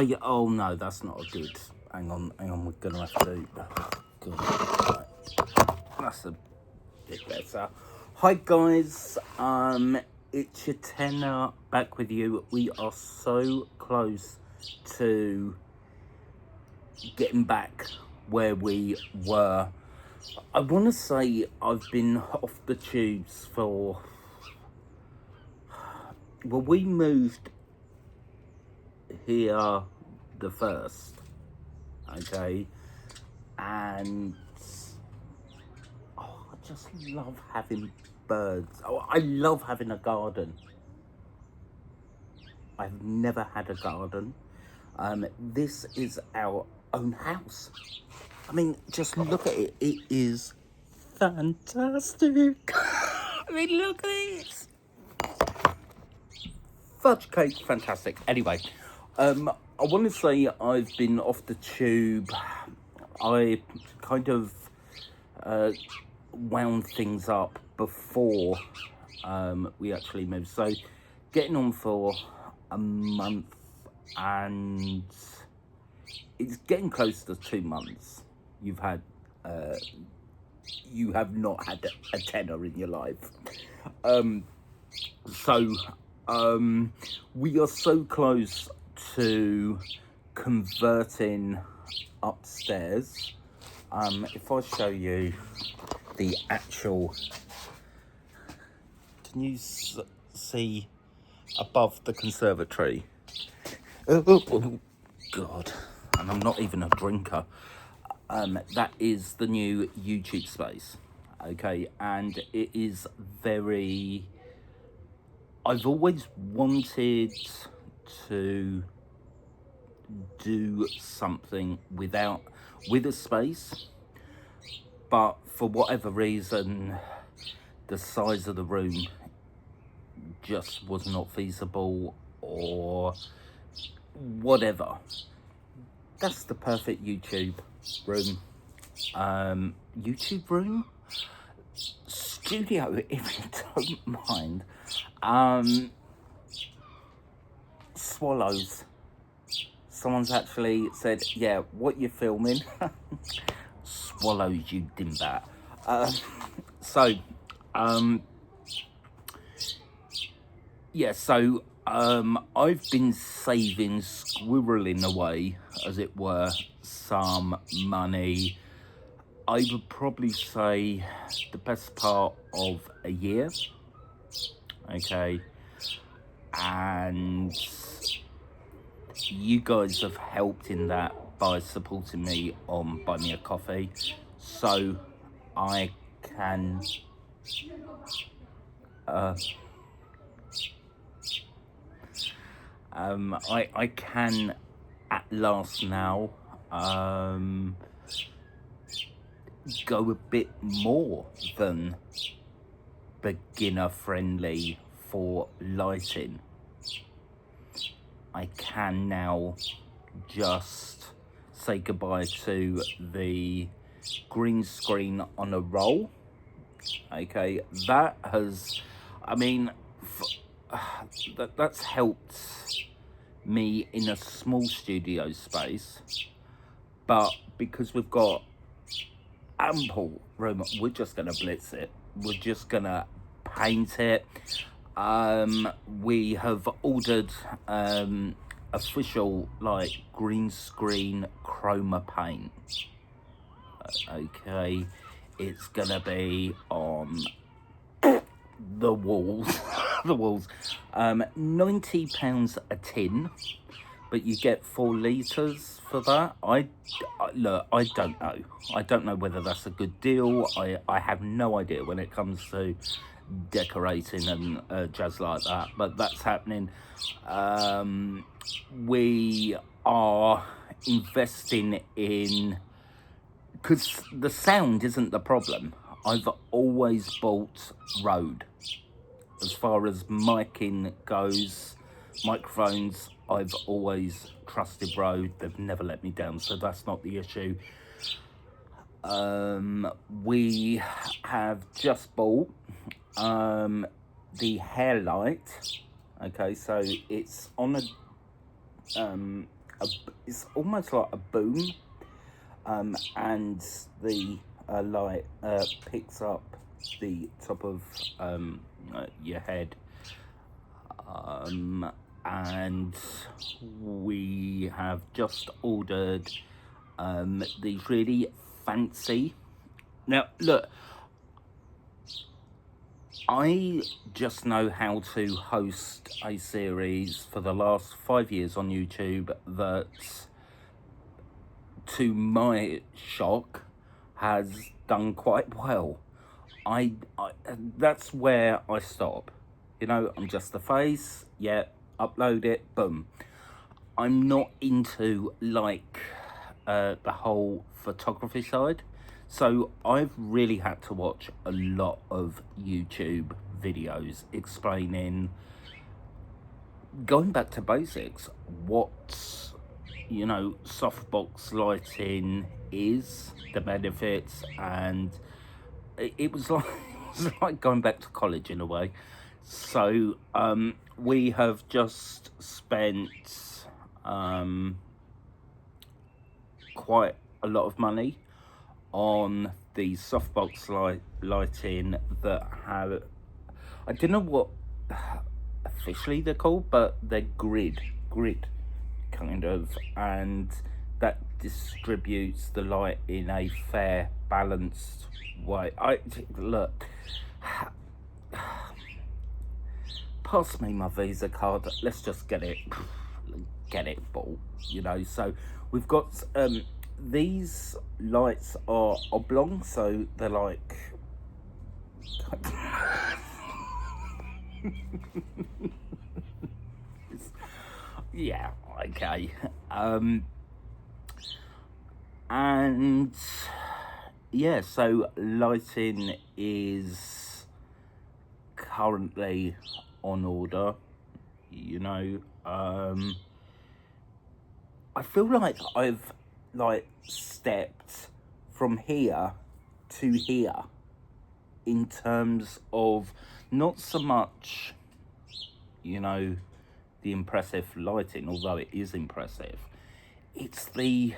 Oh no, that's not a good. Hang on, we're gonna have to. Oh, God. That's a bit better. Hi guys, it's your tenor back with you. We are so close to getting back where we were. I want to say I've been off the tubes for. Well, we moved here the first, okay, and I just love having birds. Oh, I love having a garden. I've never had a garden. This is our own house. I mean, just look at it. It is fantastic. I mean, look at this. Fudge cake, fantastic. Anyway, I want to say I've been off the tube. I kind of wound things up before we actually moved. So, getting on for a month, and it's getting close to 2 months. You have not had a tenner in your life. So, we are so close to converting upstairs. If I show you the actual, can you see above the conservatory? Oh God, and I'm not even a drinker. That is the new YouTube space, okay, and it is very. I've always wanted to do something with a space, but for whatever reason, the size of the room just was not feasible, or whatever. That's the perfect YouTube room. YouTube room? Studio, if you don't mind. Swallows. Someone's actually said, yeah, what you're filming? Swallows, you dimbat. So, yeah, so I've been saving, squirreling away, as it were, some money. I would probably say the best part of a year, okay, and you guys have helped in that by supporting me on Buy Me a Coffee, so I can I can at last now go a bit more than beginner friendly for lighting. I can now just say goodbye to the green screen on a roll. Okay, that has, I mean, that's helped me in a small studio space, but because we've got ample room, we're just gonna blitz it. We're just gonna paint it. We have ordered official like green screen chroma paint. Okay, it's gonna be on the walls. The walls. £90 a tin, but you get 4 litres for that. Look, I don't know. I don't know whether that's a good deal. I have no idea when it comes to decorating and jazz like that, but that's happening. We are investing in, because the sound isn't the problem. I've always bought Rode. As far as miking goes, microphones, I've always trusted Rode. They've never let me down, so that's not the issue. We have just bought the hair light. Okay, so it's on a it's almost like a boom, and the light picks up the top of your head, and we have just ordered these really fancy. Now look, I just know how to host a series for the last 5 years on YouTube that, to my shock, has done quite well. I that's where I stop. You know, I'm just the face, yeah, upload it, boom. I'm not into like the whole photography side. So I've really had to watch a lot of YouTube videos explaining, going back to basics, what, you know, softbox lighting is, the benefits, and it was like it was like going back to college in a way. So we have just spent quite a lot of money on the softbox lighting that have, I don't know what officially they're called, but they're grid kind of, and that distributes the light in a fair, balanced way. Look, pass me my Visa card, let's just get it bought, you know. So we've got these lights are oblong, so they're like yeah, okay. And yeah, so lighting is currently on order, you know. I feel like I've like stepped from here to here in terms of not so much, you know, the impressive lighting, although it is impressive. It's the,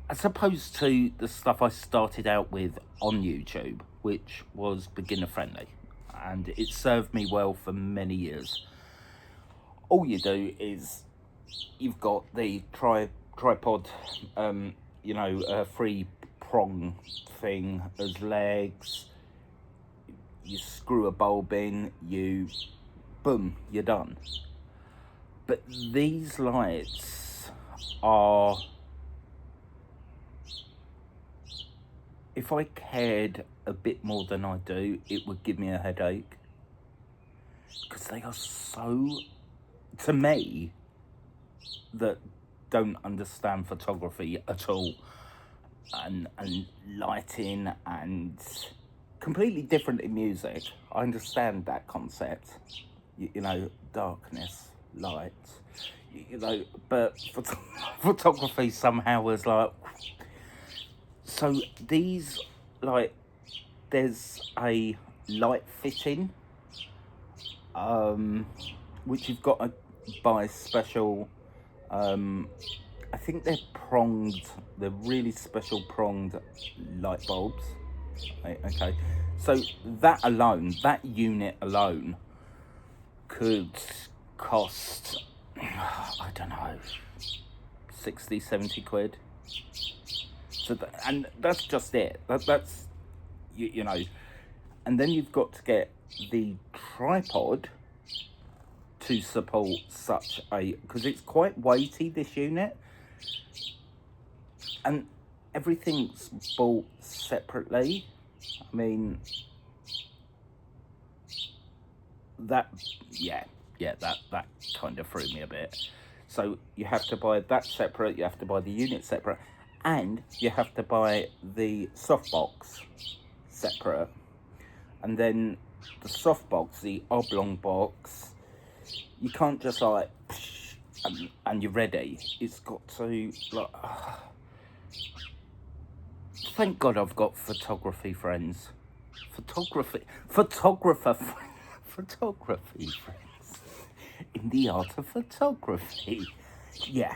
as opposed to the stuff I started out with on YouTube, which was beginner friendly, and it served me well for many years. All you do is you've got the tripod, you know, a 3-prong thing as legs. You screw a bulb in, boom, you're done. But these lights are, if I cared a bit more than I do, it would give me a headache, because they are so, to me, that don't understand photography at all, and lighting, and completely different in music. I understand that concept, you know, darkness, light, you know, but photography somehow is like, so these, like, there's a light fitting, which you've got to buy special, I think they're pronged, they're really special pronged light bulbs. Okay, so that alone, that unit alone could cost, I don't know, 60, 70 quid. So and that's just it. That's you know, and then you've got to get the tripod to support such a, because it's quite weighty, this unit, and everything's bought separately. I mean, that, yeah, that kind of threw me a bit. So you have to buy that separate, you have to buy the unit separate, and you have to buy the softbox separate. And then the softbox, the oblong box, you can't just like, and you're ready. It's got to, like, thank God I've got photography friends. Photography friends. in the art of photography. Yeah.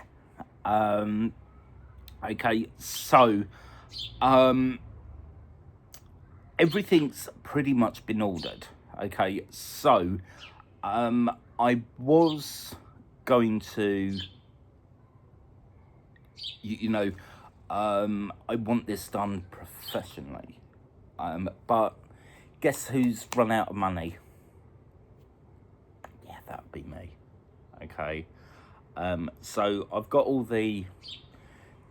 Okay, so everything's pretty much been ordered. Okay, so I was going to, I want this done professionally, but guess who's run out of money? Yeah, that would be me. Okay, so I've got all the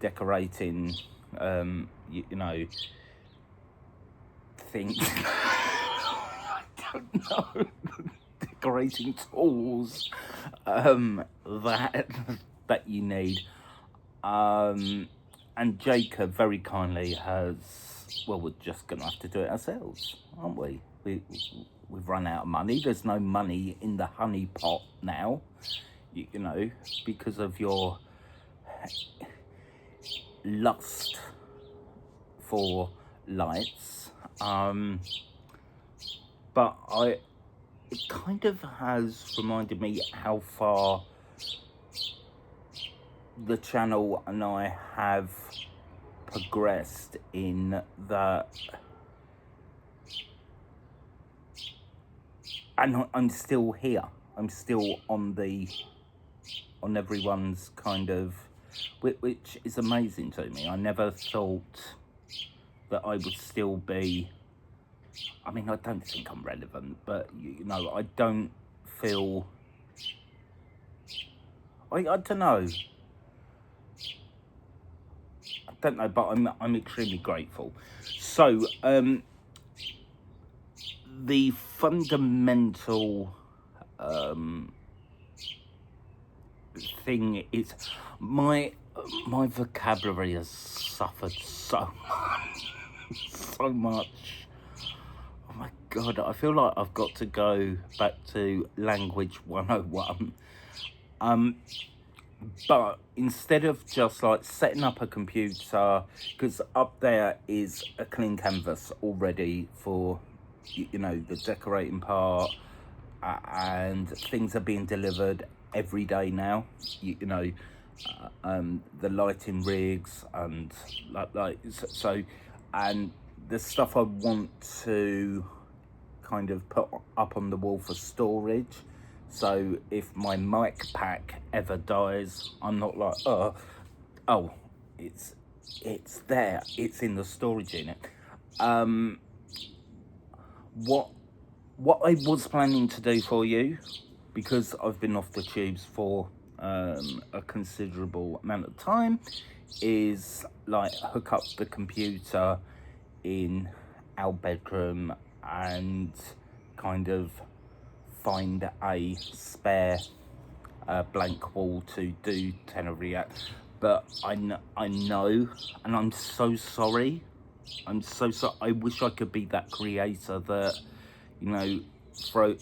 decorating, things. I don't know. Decorating tools that you need. And Jacob very kindly has. Well, we're just gonna have to do it ourselves, aren't we? We've run out of money. There's no money in the honey pot now. Because of your lust for lights. But it kind of has reminded me how far the channel and I have progressed in that, and I'm still here. I'm still on everyone's kind of, which is amazing to me. I never thought that I would still be. I mean, I don't think I'm relevant, but I don't feel. I don't know. I don't know, but I'm extremely grateful. So, the fundamental thing is my vocabulary has suffered so much. Oh my god, I feel like I've got to go back to language 101. But instead of just like setting up a computer, because up there is a clean canvas already for the decorating part, and things are being delivered every day now. The lighting rigs and so, and the stuff I want to kind of put up on the wall for storage. So if my mic pack ever dies, I'm not like, oh, it's there, it's in the storage unit. What I was planning to do for you, because I've been off the tubes for a considerable amount of time, is like hook up the computer in our bedroom and kind of find a spare blank wall to do Tenor React. But I know, and I'm so sorry. I'm so sorry. I wish I could be that creator that, throw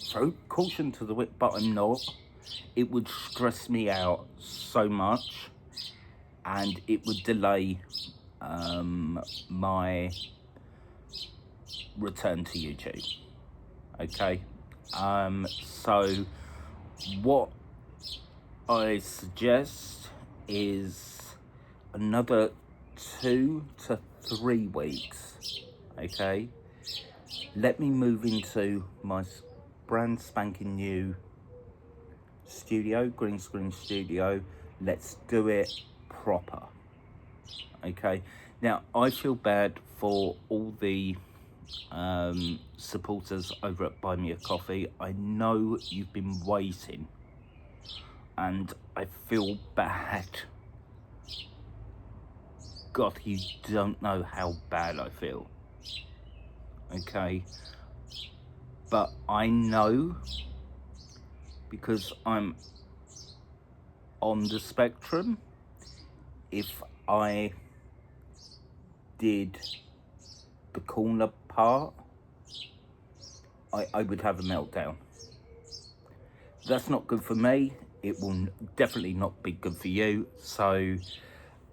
caution to the wind, but I'm not. It would stress me out so much, and it would delay my return to YouTube. Okay, so what I suggest is another 2 to 3 weeks. Okay, let me move into my brand spanking new studio, green screen studio. Let's do it proper. Okay, now I feel bad for all the supporters over at Buy Me a Coffee. I know you've been waiting, and I feel bad. God, you don't know how bad I feel. Okay, but I know, because I'm on the spectrum, if I did the corner part, I would have a meltdown. That's not good for me. It will definitely not be good for you. So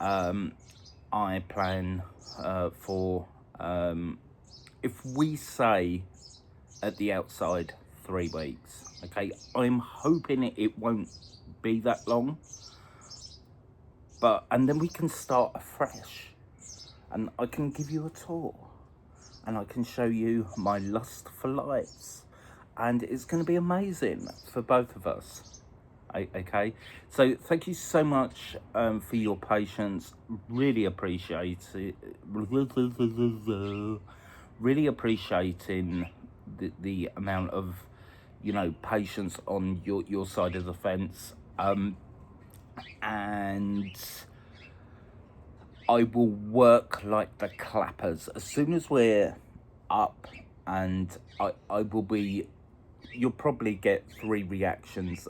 I plan for, if we say at the outside 3 weeks. Okay, I'm hoping it won't be that long, and then we can start afresh, and I can give you a tour, and I can show you my lust for lights, and it's going to be amazing for both of us. Okay, so thank you so much for your patience. Really appreciate it. Really appreciating the amount of, you know, patience on your side of the fence. And I will work like the clappers as soon as we're up, and I will be, you'll probably get 3 reactions,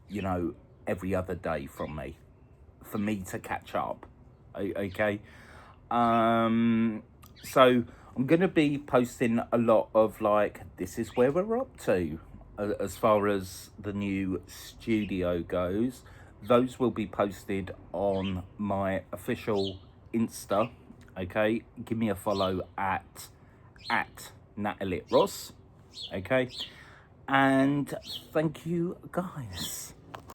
you know, every other day from me, for me to catch up. Okay, so I'm gonna be posting a lot of like, this is where we're up to as far as the new studio goes. Those will be posted on my official Insta. Okay, give me a follow at Natalie Ross. Okay, and thank you guys.